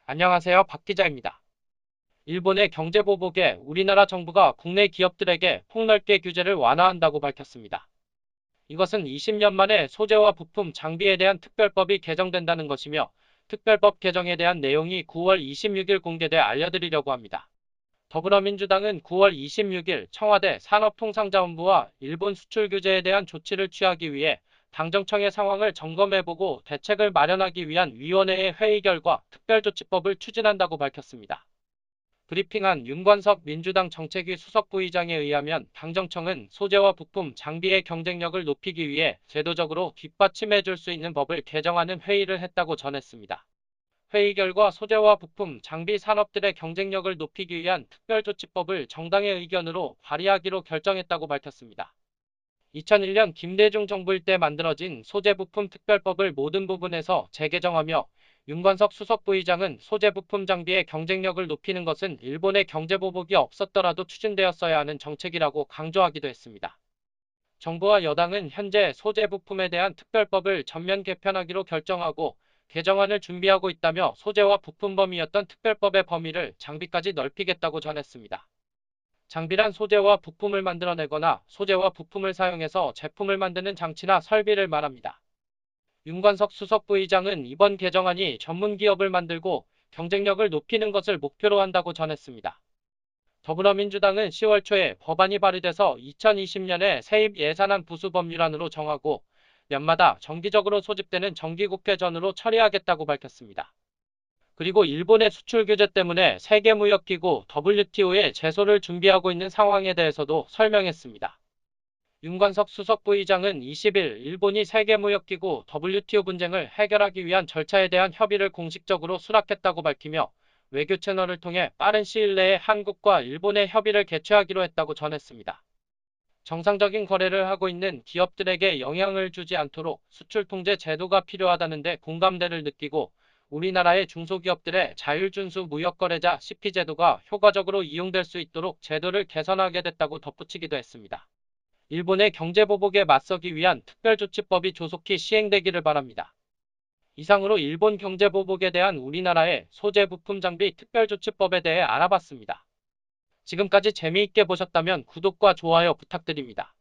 안녕하세요. 박 기자입니다. 일본의 경제보복에 우리나라 정부가 국내 기업들에게 폭넓게 규제를 완화한다고 밝혔습니다. 이것은 20년 만에 소재와 부품, 장비에 대한 특별법이 개정된다는 것이며 특별법 개정에 대한 내용이 9월 26일 공개돼 알려드리려고 합니다. 더불어민주당은 9월 26일 청와대 산업통상자원부와 일본 수출 규제에 대한 조치를 취하기 위해 당정청의 상황을 점검해보고 대책을 마련하기 위한 위원회의 회의 결과 특별조치법을 추진한다고 밝혔습니다. 브리핑한 윤관석 민주당 정책위 수석부의장에 의하면 당정청은 소재와 부품, 장비의 경쟁력을 높이기 위해 제도적으로 뒷받침해줄 수 있는 법을 개정하는 회의를 했다고 전했습니다. 회의 결과 소재와 부품, 장비 산업들의 경쟁력을 높이기 위한 특별조치법을 정당의 의견으로 발의하기로 결정했다고 밝혔습니다. 2001년 김대중 정부일 때 만들어진 소재부품 특별법을 모든 부분에서 재개정하며 윤관석 수석부의장은 소재부품 장비의 경쟁력을 높이는 것은 일본의 경제보복이 없었더라도 추진되었어야 하는 정책이라고 강조하기도 했습니다. 정부와 여당은 현재 소재부품에 대한 특별법을 전면 개편하기로 결정하고 개정안을 준비하고 있다며 소재와 부품 범위였던 특별법의 범위를 장비까지 넓히겠다고 전했습니다. 장비란 소재와 부품을 만들어내거나 소재와 부품을 사용해서 제품을 만드는 장치나 설비를 말합니다. 윤관석 수석부의장은 이번 개정안이 전문기업을 만들고 경쟁력을 높이는 것을 목표로 한다고 전했습니다. 더불어민주당은 10월 초에 법안이 발의돼서 2020년에 세입 예산안 부수 법률안으로 정하고 년마다 정기적으로 소집되는 정기국회 전으로 처리하겠다고 밝혔습니다. 그리고 일본의 수출 규제 때문에 세계무역기구 WTO에 제소를 준비하고 있는 상황에 대해서도 설명했습니다. 윤관석 수석부의장은 20일 일본이 세계무역기구 WTO 분쟁을 해결하기 위한 절차에 대한 협의를 공식적으로 수락했다고 밝히며 외교 채널을 통해 빠른 시일 내에 한국과 일본의 협의를 개최하기로 했다고 전했습니다. 정상적인 거래를 하고 있는 기업들에게 영향을 주지 않도록 수출 통제 제도가 필요하다는 데 공감대를 느끼고 우리나라의 중소기업들의 자율준수 무역거래자 CP 제도가 효과적으로 이용될 수 있도록 제도를 개선하게 됐다고 덧붙이기도 했습니다. 일본의 경제보복에 맞서기 위한 특별조치법이 조속히 시행되기를 바랍니다. 이상으로 일본 경제보복에 대한 우리나라의 소재부품 장비 특별조치법에 대해 알아봤습니다. 지금까지 재미있게 보셨다면 구독과 좋아요 부탁드립니다.